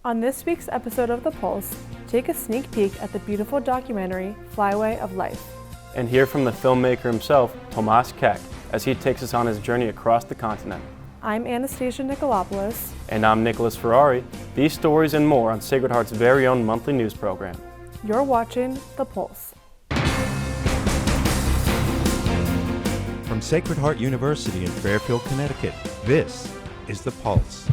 On this week's episode of The Pulse, take a sneak peek at the beautiful documentary, Flyway of Life. And hear from the filmmaker himself, Tomas Keck, as he takes us on his journey across the continent. I'm Anastasia Nicolopoulos. And I'm Nicholas Ferrari. These stories and more on Sacred Heart's very own monthly news program. You're watching The Pulse. From Sacred Heart University in Fairfield, Connecticut, this is The Pulse.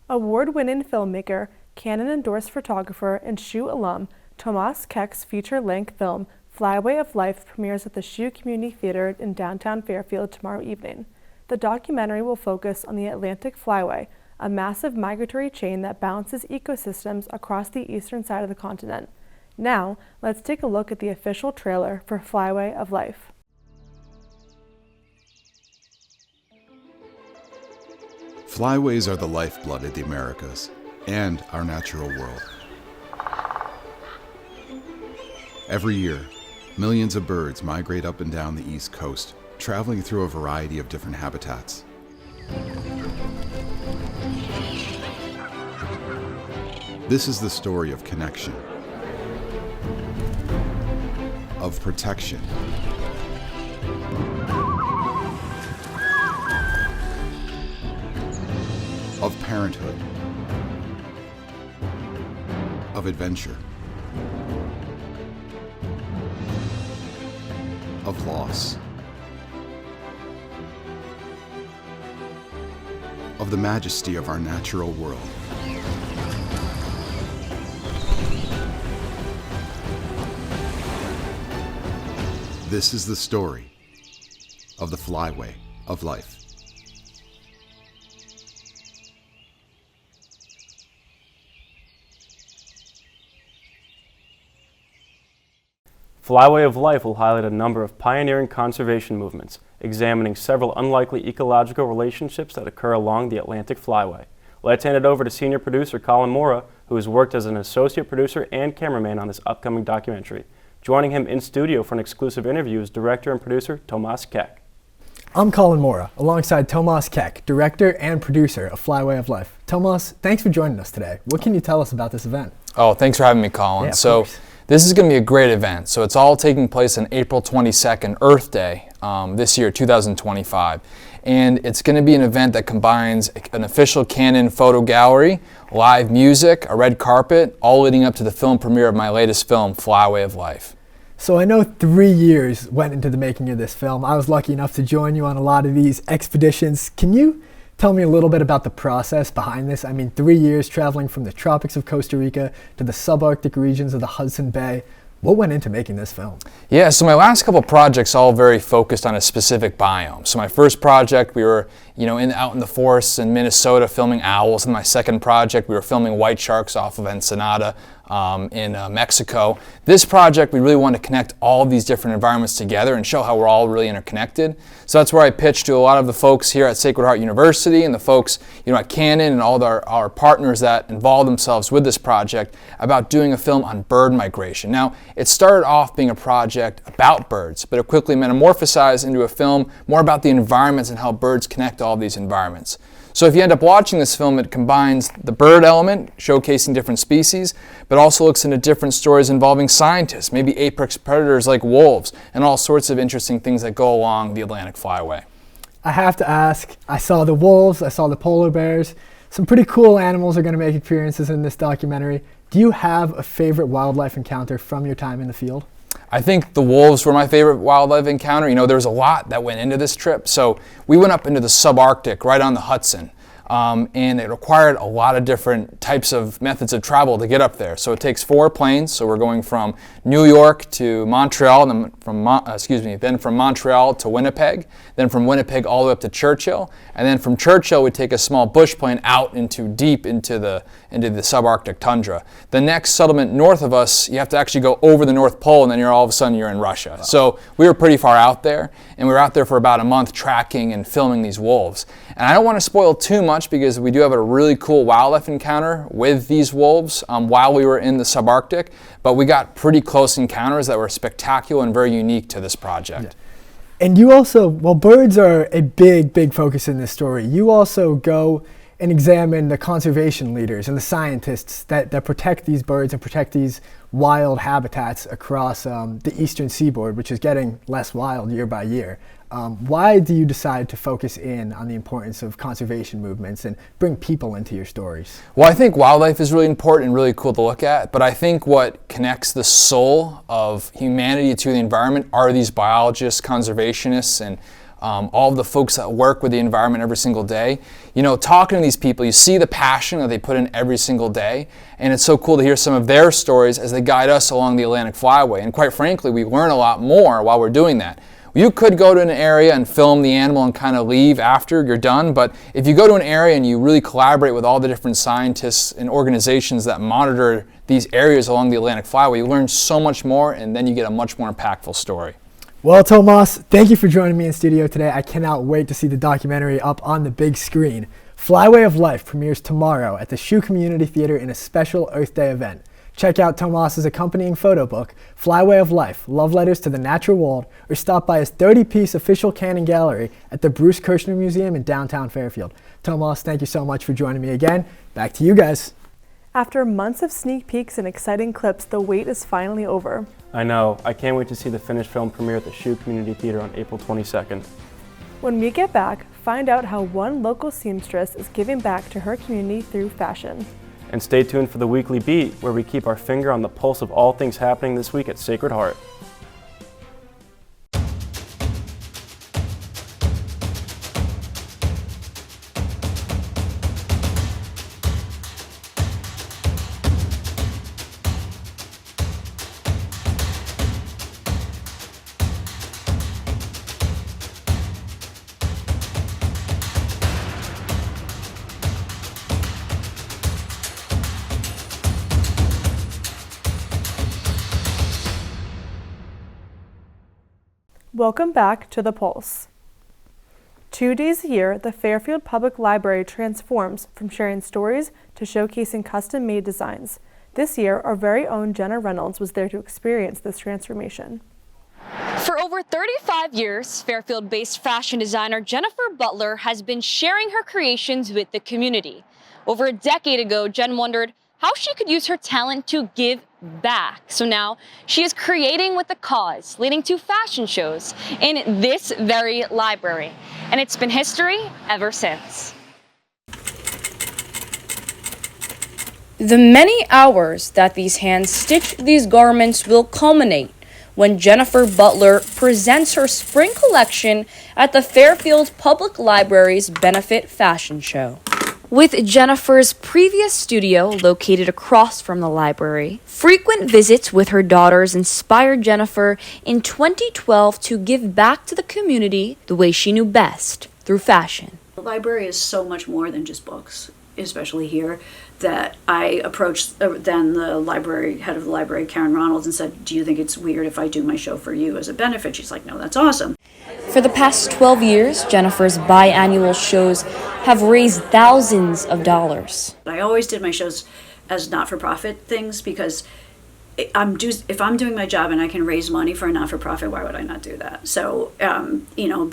Award-winning filmmaker, Canon-endorsed photographer, and SHU alum Tomas Keck's feature-length film Flyway of Life premieres at the SHU Community Theater in downtown Fairfield tomorrow evening. The documentary will focus on the Atlantic Flyway, a massive migratory chain that balances ecosystems across the eastern side of the continent. Now, let's take a look at the official trailer for Flyway of Life. Flyways are the lifeblood of the Americas and our natural world. Every year, millions of birds migrate up and down the East Coast, traveling through a variety of different habitats. This is the story of connection, of protection, of parenthood, of adventure, of loss, of the majesty of our natural world. This is the story of the Flyway of Life. Flyway of Life will highlight a number of pioneering conservation movements, examining several unlikely ecological relationships that occur along the Atlantic Flyway. Let's hand it over to senior producer Colin Mora, who has worked as an associate producer and cameraman on this upcoming documentary. Joining him in studio for an exclusive interview is director and producer Tomas Keck. I'm Colin Mora, alongside Tomas Keck, director and producer of Flyway of Life. Tomas, thanks for joining us today. What can you tell us about this event? Oh, thanks for having me, Colin. Yeah, this is going to be a great event. So it's all taking place on April 22nd, Earth Day, this year, 2025. And it's going to be an event that combines an official Canon photo gallery, live music, a red carpet, all leading up to the film premiere of my latest film, Flyway of Life. So I know 3 years went into the making of this film. I was lucky enough to join you on a lot of these expeditions. Can you tell me a little bit about the process behind this? I mean, 3 years traveling from the tropics of Costa Rica to the subarctic regions of the Hudson Bay. What went into making this film? Yeah, so my last couple projects all very focused on a specific biome. So my first project, we were out in the forests in Minnesota filming owls. And my second project, we were filming white sharks off of Ensenada in Mexico. This project, we really want to connect all of these different environments together and show how we're all really interconnected. So that's where I pitched to a lot of the folks here at Sacred Heart University and the folks at Canon and all our partners that involved themselves with this project about doing a film on bird migration. Now, it started off being a project about birds, but it quickly metamorphosized into a film more about the environments and how birds connect all of these environments. So if you end up watching this film, it combines the bird element, showcasing different species, but also looks into different stories involving scientists, maybe apex predators like wolves, and all sorts of interesting things that go along the Atlantic Flyway. I have to ask, I saw the wolves, I saw the polar bears. Some pretty cool animals are going to make appearances in this documentary. Do you have a favorite wildlife encounter from your time in the field? I think the wolves were my favorite wildlife encounter. There was a lot that went into this trip. So we went up into the subarctic, right on the Hudson. And it required a lot of different types of methods of travel to get up there. So it takes 4 planes. So we're going from New York to Montreal, then from Montreal to Winnipeg, then from Winnipeg all the way up to Churchill, and then from Churchill we take a small bush plane out deep into the subarctic tundra. The next settlement north of us, you have to actually go over the North Pole, and then all of a sudden you're in Russia. Wow. So we were pretty far out there, and we were out there for about a month tracking and filming these wolves. And I don't want to spoil too much because we do have a really cool wildlife encounter with these wolves while we were in the subarctic, but we got pretty close encounters that were spectacular and very unique to this project. Yeah. And you also, birds are a big focus in this story. You also go and examine the conservation leaders and the scientists that protect these birds and protect these wild habitats across the eastern seaboard, which is getting less wild year by year. Why do you decide to focus in on the importance of conservation movements and bring people into your stories? Well, I think wildlife is really important and really cool to look at, but I think what connects the soul of humanity to the environment are these biologists, conservationists, and all of the folks that work with the environment every single day. You know, talking to these people, you see the passion that they put in every single day, and it's so cool to hear some of their stories as they guide us along the Atlantic Flyway. And quite frankly, we learn a lot more while we're doing that. You could go to an area and film the animal and kind of leave after you're done, but if you go to an area and you really collaborate with all the different scientists and organizations that monitor these areas along the Atlantic Flyway, you learn so much more, and then you get a much more impactful story. Well, Tomas, thank you for joining me in studio today. I cannot wait to see the documentary up on the big screen. Flyway of Life premieres tomorrow at the SHU Community Theater in a special Earth Day event. Check out Tomas's accompanying photo book, Flyway of Life, Love Letters to the Natural World, or stop by his 30-piece official Canon gallery at the Bruce Kirshner Museum in downtown Fairfield. Tomas, thank you so much for joining me again. Back to you guys. After months of sneak peeks and exciting clips, the wait is finally over. I know. I can't wait to see the finished film premiere at the SHU Community Theater on April 22nd. When we get back, find out how one local seamstress is giving back to her community through fashion. And stay tuned for the Weekly Beat, where we keep our finger on the pulse of all things happening this week at Sacred Heart. Welcome back to The Pulse. 2 days a year, the Fairfield Public Library transforms from sharing stories to showcasing custom-made designs. This year, our very own Jenna Reynolds was there to experience this transformation. For over 35 years, Fairfield-based fashion designer Jennifer Butler has been sharing her creations with the community. Over a decade ago, Jen wondered how she could use her talent to give back. So now she is creating with a cause, leading to fashion shows in this very library. And it's been history ever since. The many hours that these hands stitch these garments will culminate when Jennifer Butler presents her spring collection at the Fairfield Public Library's Benefit Fashion Show. With Jennifer's previous studio located across from the library, frequent visits with her daughters inspired Jennifer in 2012 to give back to the community the way she knew best, through fashion. The library is so much more than just books, especially here, that I approached then the library, head of the library, Karen Ronalds, and said, do you think it's weird if I do my show for you as a benefit? She's like, no, that's awesome. For the past 12 years, Jennifer's biannual shows have raised thousands of dollars. I always did my shows as not-for-profit things because if I'm doing my job and I can raise money for a not-for-profit, why would I not do that? So,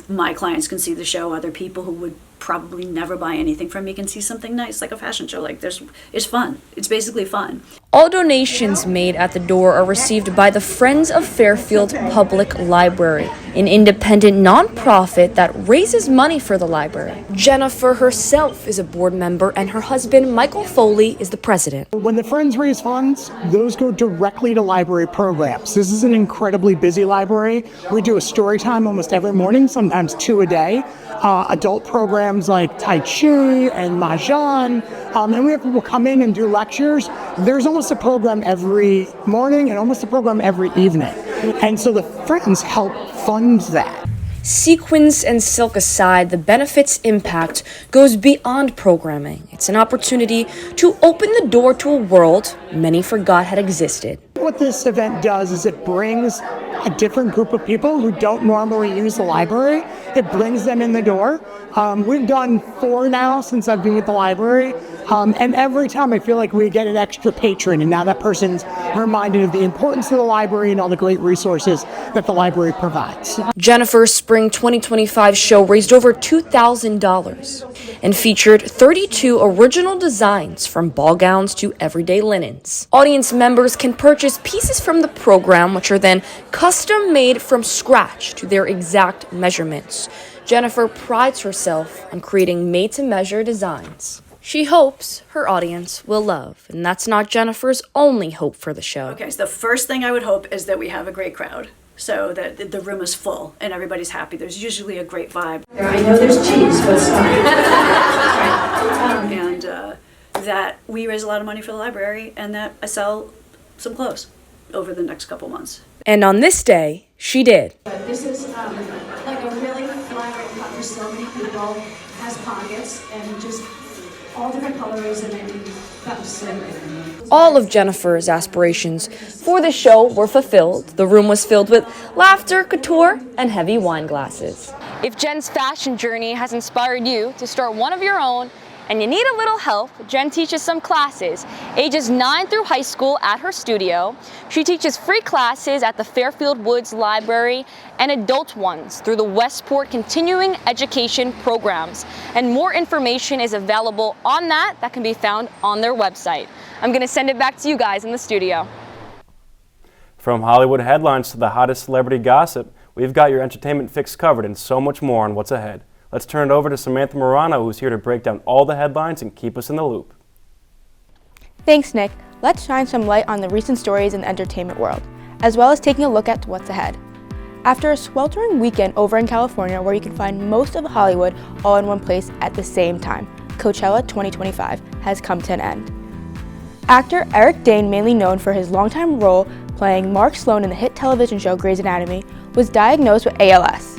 my clients can see the show. Other people who would probably never buy anything from me can see something nice, like a fashion show. It's fun. It's basically fun. All donations made at the door are received by the Friends of Fairfield Public Library, an independent nonprofit that raises money for the library. Jennifer herself is a board member, and her husband, Michael Foley, is the president. When the Friends raise funds, those go directly to library programs. This is an incredibly busy library. We do a story time almost every morning, sometimes 2 a day. Adult programs like Tai Chi and Mahjong, and we have people come in and do lectures. There's almost a program every morning and almost a program every evening. And so the Friends help fund that. Sequins and silk aside, the benefits impact goes beyond programming. It's an opportunity to open the door to a world many forgot had existed. What this event does is it brings a different group of people who don't normally use the library. It brings them in the door. We've done 4 now since I've been with the library, and every time I feel like we get an extra patron, and now that person's reminded of the importance of the library and all the great resources that the library provides. Jennifer's Spring 2025 show raised over $2,000 and featured 32 original designs from ball gowns to everyday linens. Audience members can purchase pieces from the program, which are then custom made from scratch to their exact measurements. Jennifer prides herself on creating made-to-measure designs. She hopes her audience will love, and that's not Jennifer's only hope for the show. Okay, so the first thing I would hope is that we have a great crowd, so that the room is full and everybody's happy. There's usually a great vibe. I know there's cheese, but it's fine. And that we raise a lot of money for the library, and that I sell some clothes over the next couple months. And on this day, she did. This is like a really flattering cut for so many people. Has pockets and just all different colors, and then that was so great. All of Jennifer's aspirations for the show were fulfilled. The room was filled with laughter, couture, and heavy wine glasses. If Jen's fashion journey has inspired you to start one of your own, and you need a little help, Jen teaches some classes, ages 9 through high school at her studio. She teaches free classes at the Fairfield Woods Library and adult ones through the Westport Continuing Education Programs. And more information is available on that can be found on their website. I'm gonna send it back to you guys in the studio. From Hollywood headlines to the hottest celebrity gossip, we've got your entertainment fix covered and so much more on what's ahead. Let's turn it over to Samantha Morano, who's here to break down all the headlines and keep us in the loop. Thanks, Nick. Let's shine some light on the recent stories in the entertainment world, as well as taking a look at what's ahead. After a sweltering weekend over in California where you can find most of Hollywood all in one place at the same time, Coachella 2025 has come to an end. Actor Eric Dane, mainly known for his longtime role playing Mark Sloan in the hit television show Grey's Anatomy, was diagnosed with ALS.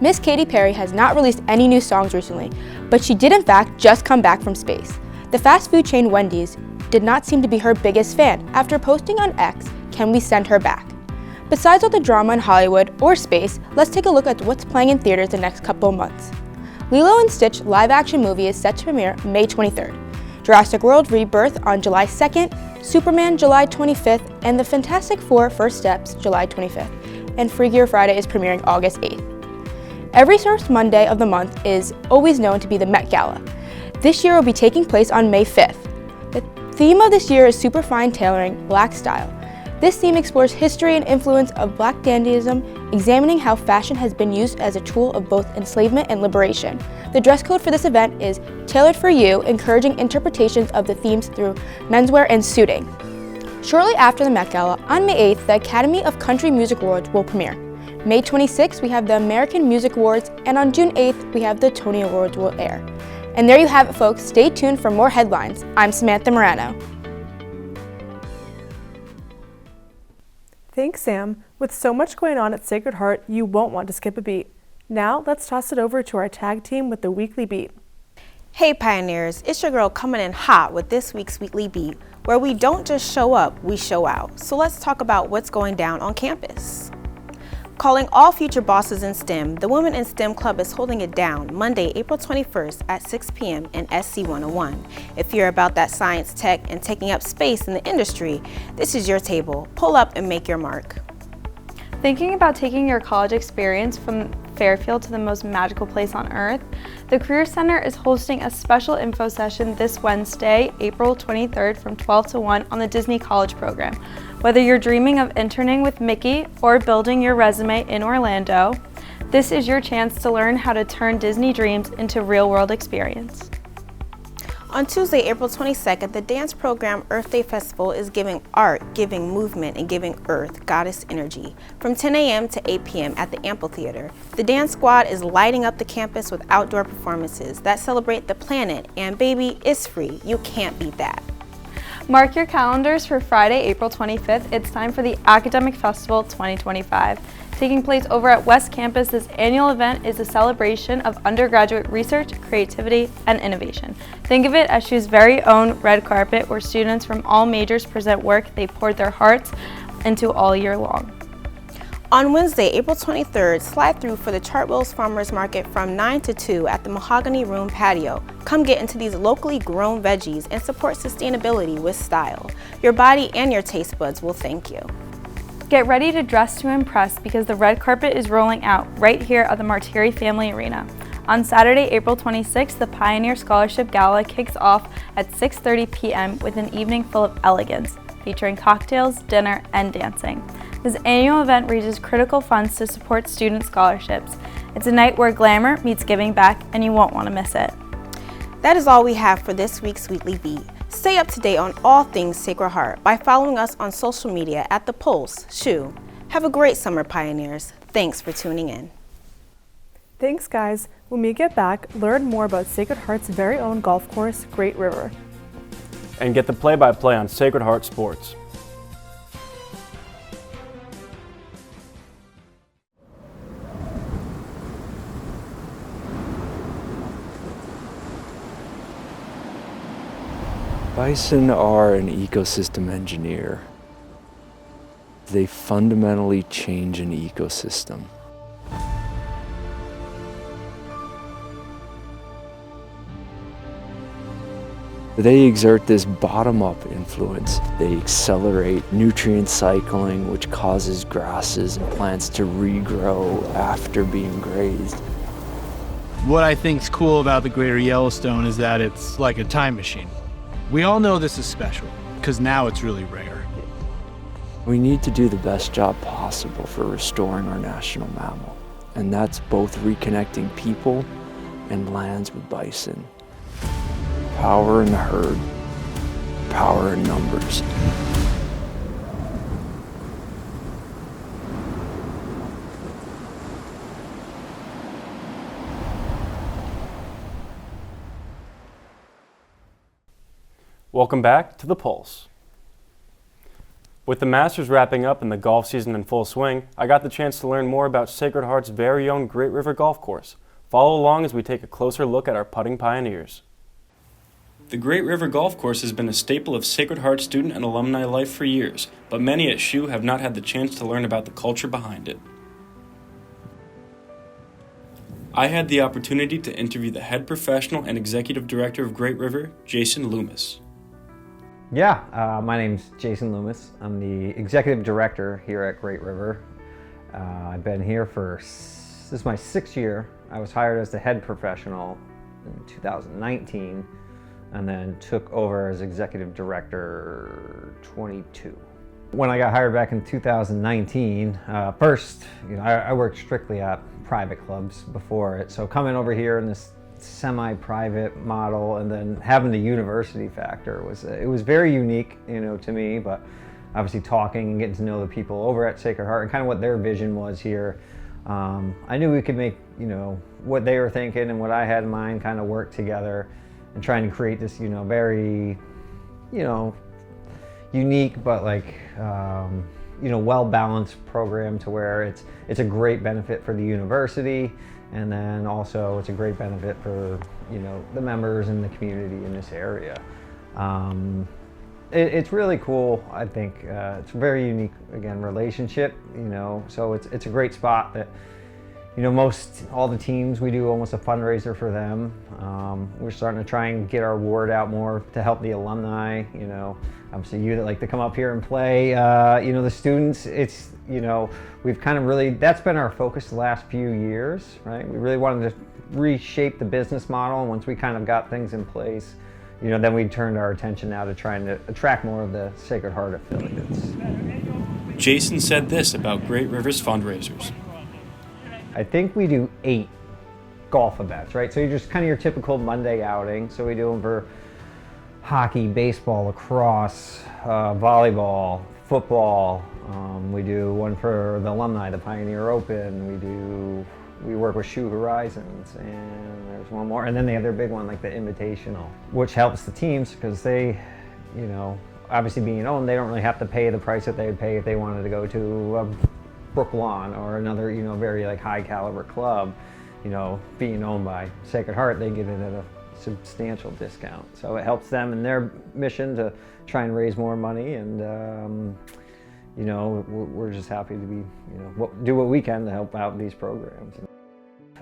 Miss Katy Perry has not released any new songs recently, but she did in fact just come back from space. The fast food chain Wendy's did not seem to be her biggest fan after posting on X, "Can we send her back?" Besides all the drama in Hollywood or space, let's take a look at what's playing in theaters the next couple of months. Lilo & Stitch live-action movie is set to premiere May 23rd. Jurassic World Rebirth on July 2nd, Superman July 25th, and The Fantastic Four First Steps July 25th, and Free Gear Friday is premiering August 8th. Every first Monday of the month is always known to be the Met Gala. This year will be taking place on May 5th. The theme of this year is superfine tailoring, black style. This theme explores history and influence of black dandyism, examining how fashion has been used as a tool of both enslavement and liberation. The dress code for this event is tailored for you, encouraging interpretations of the themes through menswear and suiting. Shortly after the Met Gala, on May 8th, the Academy of Country Music Awards will premiere. May 26th, we have the American Music Awards, and on June 8th, we have the Tony Awards will air. And there you have it, folks. Stay tuned for more headlines. I'm Samantha Morano. Thanks, Sam. With so much going on at Sacred Heart, you won't want to skip a beat. Now, let's toss it over to our tag team with the Weekly Beat. Hey Pioneers, it's your girl coming in hot with this week's Weekly Beat, where we don't just show up, we show out. So let's talk about what's going down on campus. Calling all future bosses in STEM, the Women in STEM Club is holding it down Monday, April 21st at 6 p.m. in SC 101. If you're about that science, tech, and taking up space in the industry, this is your table. Pull up and make your mark. Thinking about taking your college experience from Fairfield to the most magical place on earth? The Career Center is hosting a special info session this Wednesday, April 23rd from 12 to 1 on the Disney College program. Whether you're dreaming of interning with Mickey or building your resume in Orlando, this is your chance to learn how to turn Disney dreams into real-world experience. On Tuesday, April 22nd, the dance program Earth Day Festival is giving art, giving movement, and giving Earth, goddess energy. From 10 a.m. to 8 p.m. at the Amphitheater, the dance squad is lighting up the campus with outdoor performances that celebrate the planet, and baby, it's free. You can't beat that. Mark your calendars for Friday, April 25th. It's time for the Academic Festival 2025. Taking place over at West Campus, this annual event is a celebration of undergraduate research, creativity, and innovation. Think of it as SHU's very own red carpet where students from all majors present work they poured their hearts into all year long. On Wednesday, April 23rd, slide through for the Chartwell's Farmers Market from 9 to 2 at the Mahogany Room patio. Come get into these locally grown veggies and support sustainability with style. Your body and your taste buds will thank you. Get ready to dress to impress because the red carpet is rolling out right here at the Martiri Family Arena. On Saturday, April 26th, the Pioneer Scholarship Gala kicks off at 6:30 p.m. with an evening full of elegance, featuring cocktails, dinner, and dancing. This annual event raises critical funds to support student scholarships. It's a night where glamour meets giving back, and you won't want to miss it. That is all we have for this week's Weekly Beat. Stay up to date on all things Sacred Heart by following us on social media at The Pulse, SHU. Have a great summer, Pioneers. Thanks for tuning in. Thanks, guys. When we get back, learn more about Sacred Heart's very own golf course, Great River. And get the play-by-play on Sacred Heart Sports. Bison are an ecosystem engineer. They fundamentally change an ecosystem. They exert this bottom-up influence. They accelerate nutrient cycling, which causes grasses and plants to regrow after being grazed. What I think is cool about the Greater Yellowstone is that it's like a time machine. We all know this is special, because now it's really rare. We need to do the best job possible for restoring our national mammal, and that's both reconnecting people and lands with bison. Power in the herd, power in numbers. Welcome back to The Pulse. With the Masters wrapping up and the golf season in full swing, I got the chance to learn more about Sacred Heart's very own Great River Golf Course. Follow along as we take a closer look at our putting pioneers. The Great River Golf Course has been a staple of Sacred Heart student and alumni life for years, but many at SHU have not had the chance to learn about the culture behind it. I had the opportunity to interview the head professional and executive director of Great River, Jason Loomis. Yeah, my name's Jason Loomis. I'm the executive director here at Great River. I've been here this is my 6th year. I was hired as the head professional in 2019 and then took over as executive director 22. When I got hired back in 2019, first, I worked strictly at private clubs before it. So coming over here in this semi-private model and then having the university factor it was very unique, to me, but obviously talking and getting to know the people over at Sacred Heart and kind of what their vision was here. I knew we could make, what they were thinking and what I had in mind kind of work together and trying to create this, very, unique but well-balanced program to where it's a great benefit for the university, and then also it's a great benefit for the members and the community in this area. It's really cool. I think it's a very unique, again, relationship. So it's a great spot that most all the teams, we do almost a fundraiser for them. We're starting to try and get our word out more to help the alumni. Obviously you that like to come up here and play. The students. It's we've kind of really, that's been our focus the last few years, right? We really wanted to reshape the business model, and once we kind of got things in place, then we turned our attention now to trying to attract more of the Sacred Heart affiliates. Jason said this about Great River's fundraisers. I think we do 8 golf events, right? So you're just kind of your typical Monday outing. So we do them for hockey, baseball, lacrosse, volleyball, football. We do one for the alumni, the Pioneer Open. We work with SHU Horizons, and there's one more. And then they have their big one, like the Invitational, which helps the teams because they, obviously being owned, they don't really have to pay the price that they would pay if they wanted to go to Brook Lawn or another, very high caliber club. Being owned by Sacred Heart, they get it at a substantial discount. So it helps them in their mission to try and raise more money, and you know, we're just happy to be, you know, do what we can to help out these programs.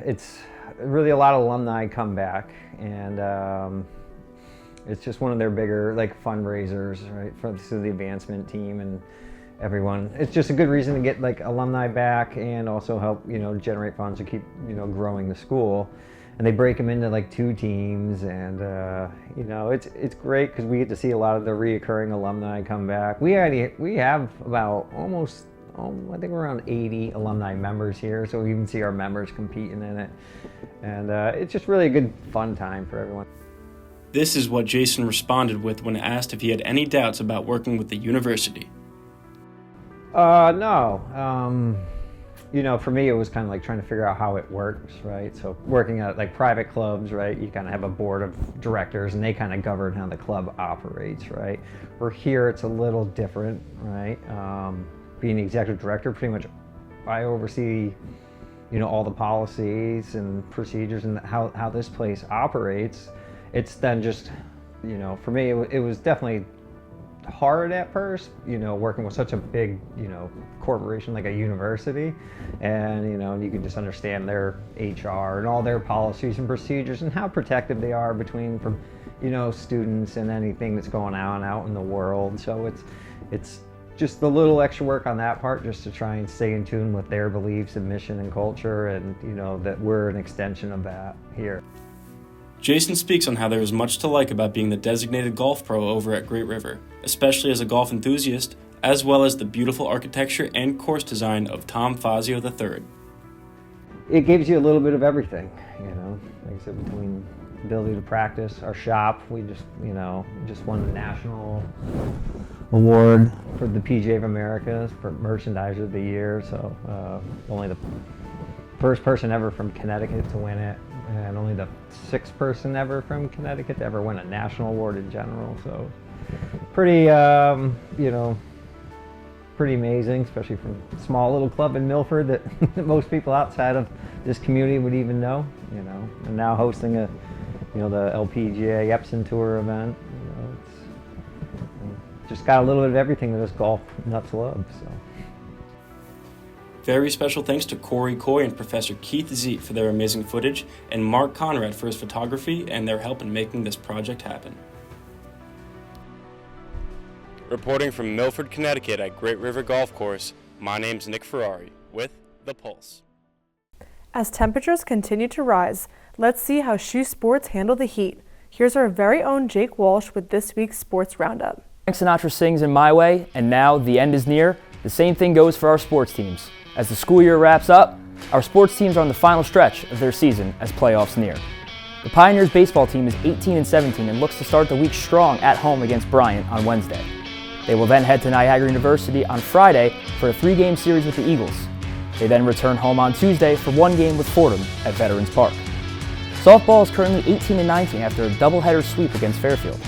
It's really a lot of alumni come back, and it's just one of their bigger like fundraisers, right, for the advancement team and everyone. It's just a good reason to get like alumni back and also help, you know, generate funds to keep, you know, growing the school. And they break them into like 2 teams, and you know, it's great because we get to see a lot of the reoccurring alumni come back. We have about almost, I think we're around 80 alumni members here, so we even see our members competing in it, and it's just really a good fun time for everyone. This is what Jason responded with when asked if he had any doubts about working with the university. No. You know, for me, it was kind of like trying to figure out how it works, right? So working at like private clubs, right, you kind of have a board of directors and they kind of govern how the club operates, right? Where here, it's a little different, right? Being the executive director, pretty much I oversee, you know, all the policies and procedures and how this place operates. It's then just, you know, for me, it was definitely hard at first, you know, working with such a big, you know, corporation like a university, and you know, you can just understand their HR and all their policies and procedures and how protective they are from, you know, students and anything that's going on out in the world. So it's just the little extra work on that part, just to try and stay in tune with their beliefs and mission and culture, and you know, that we're an extension of that here. Jason speaks on how there is much to like about being the designated golf pro over at Great River, especially as a golf enthusiast, as well as the beautiful architecture and course design of Tom Fazio III. It gives you a little bit of everything, you know, like I said, between the ability to practice. Our shop, we just won the national award for the PGA of Americas for Merchandiser of the Year, so only the first person ever from Connecticut to win it, and only the 6th person ever from Connecticut to ever win a national award in general. So pretty, you know, pretty amazing, especially from a small little club in Milford that most people outside of this community would even know, you know. And now hosting the LPGA Epson Tour event, you know, it's just got a little bit of everything that us golf nuts love. So. Very special thanks to Corey Coy and Professor Keith Zeet for their amazing footage, and Mark Conrad for his photography and their help in making this project happen. Reporting from Milford, Connecticut at Great River Golf Course, my name's Nick Ferrari with The Pulse. As temperatures continue to rise, let's see how SHU Sports handle the heat. Here's our very own Jake Walsh with this week's Sports Roundup. Frank Sinatra sings In My Way, and now the end is near. The same thing goes for our sports teams. As the school year wraps up, our sports teams are on the final stretch of their season as playoffs near. The Pioneers baseball team is 18-17 and looks to start the week strong at home against Bryant on Wednesday. They will then head to Niagara University on Friday for a 3-game series with the Eagles. They then return home on Tuesday for 1 game with Fordham at Veterans Park. Softball is currently 18-19 after a doubleheader sweep against Fairfield.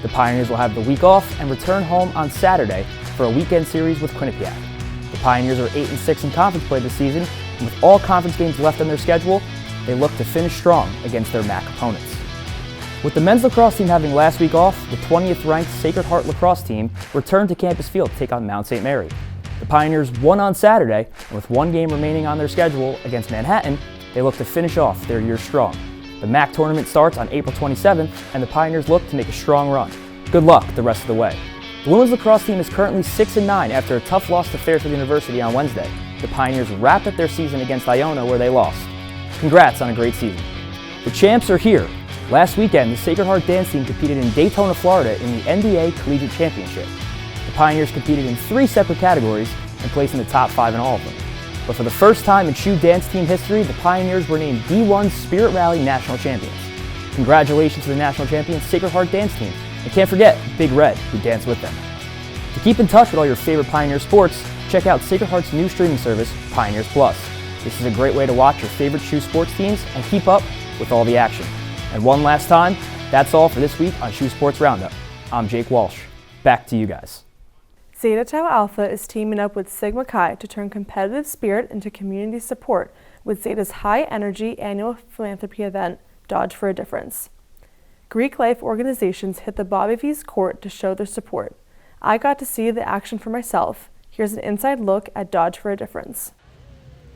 The Pioneers will have the week off and return home on Saturday for a weekend series with Quinnipiac. The Pioneers are 8-6 in conference play this season, and with all conference games left on their schedule, they look to finish strong against their MAC opponents. With the men's lacrosse team having last week off, the 20th ranked Sacred Heart lacrosse team returned to Campus Field to take on Mount St. Mary. The Pioneers won on Saturday, and with 1 game remaining on their schedule against Manhattan, they look to finish off their year strong. The MAC tournament starts on April 27th, and the Pioneers look to make a strong run. Good luck the rest of the way. The women's lacrosse team is currently 6-9 after a tough loss to Fairfield University on Wednesday. The Pioneers wrapped up their season against Iona, where they lost. Congrats on a great season. The champs are here. Last weekend, the Sacred Heart dance team competed in Daytona, Florida in the NBA Collegiate Championship. The Pioneers competed in 3 separate categories and placed in the top 5 in all of them. But for the first time in SHU dance team history, the Pioneers were named D1 Spirit Rally National Champions. Congratulations to the national champions Sacred Heart dance team. And can't forget Big Red, who danced with them. To keep in touch with all your favorite Pioneer sports, check out Sacred Heart's new streaming service, Pioneers Plus. This is a great way to watch your favorite SHU sports teams and keep up with all the action. And one last time, that's all for this week on SHU Sports Roundup. I'm Jake Walsh. Back to you guys. Zeta Tau Alpha is teaming up with Sigma Chi to turn competitive spirit into community support with Zeta's high-energy annual philanthropy event, Dodge for a Difference. Greek life organizations hit the Bobby V's court to show their support. I got to see the action for myself. Here's an inside look at Dodge for a Difference.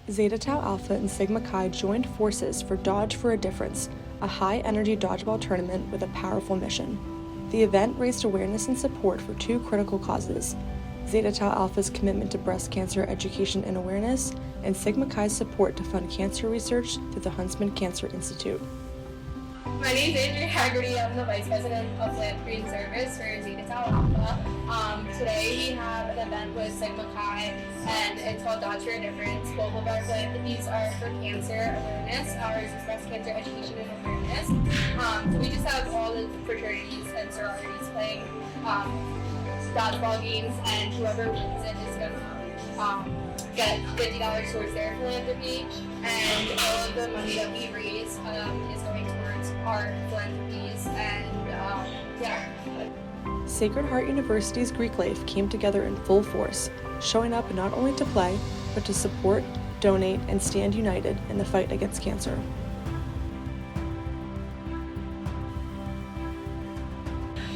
Zeta Tau Alpha and Sigma Chi joined forces for Dodge for a Difference, a high-energy dodgeball tournament with a powerful mission. The event raised awareness and support for two critical causes: Zeta Tau Alpha's commitment to breast cancer education and awareness, and Sigma Chi's support to fund cancer research through the Huntsman Cancer Institute. My name is Andrea Haggerty. I'm the Vice President of Philanthropy and Service for Zeta Tau Alpha. Today we have an event with Sigma Chi, and it's called Dodge for a Difference. Both of our philanthropies are for cancer awareness. Ours is breast cancer education and awareness. So we just have all the fraternities and sororities playing dodgeball games, and whoever wins it is going to get $50 towards their philanthropy, and all of the money that we raise is going towards our philanthropies, and yeah. Sacred Heart University's Greek Life came together in full force, showing up not only to play, but to support, donate, and stand united in the fight against cancer.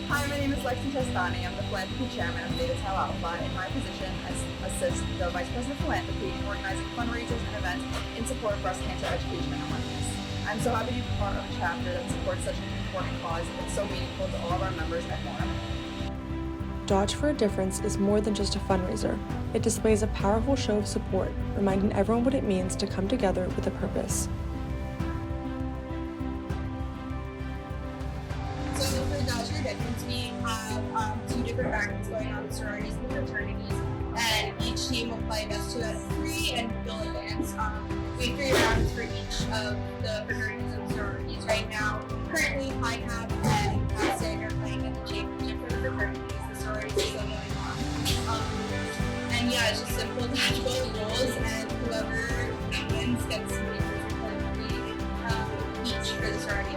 Hi, my name is Lexi Testani. I'm the Philanthropy Chairman of Zeta Tau Alpha. In my position, I assist the Vice President of Philanthropy in organizing fundraisers and events in support of breast cancer education and awareness. I'm so happy to be part of a chapter that supports such an important cause and so meaningful to all of our members and more. Dodge for a Difference is more than just a fundraiser. It displays a powerful show of support, reminding everyone what it means to come together with a purpose. So for Dodge for a Difference, we have two different backgrounds going on, sororities and fraternities, and each team will play best 2 out of 3 and will advance. We have 3 rounds for each of the fraternities and sororities. Right now, currently High Cap and Passing are playing in the championship for the fraternities. The sororities are still going on. And yeah, it's just simple dodgeball rules, and whoever wins gets money for philanthropy each for the sororities.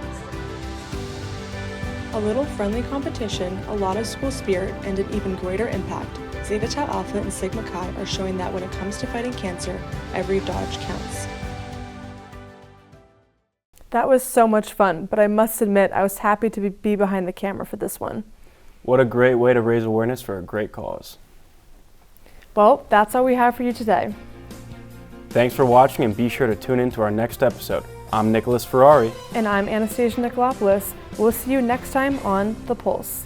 A little friendly competition, a lot of school spirit, and an even greater impact. Zeta Tau Alpha and Sigma Chi are showing that when it comes to fighting cancer, every dodge counts. That was so much fun, but I must admit I was happy to be behind the camera for this one. What a great way to raise awareness for a great cause. Well, that's all we have for you today. Thanks for watching, and be sure to tune in to our next episode. I'm Nicholas Ferrari. And I'm Anastasia Nikolopoulos. We'll see you next time on The Pulse.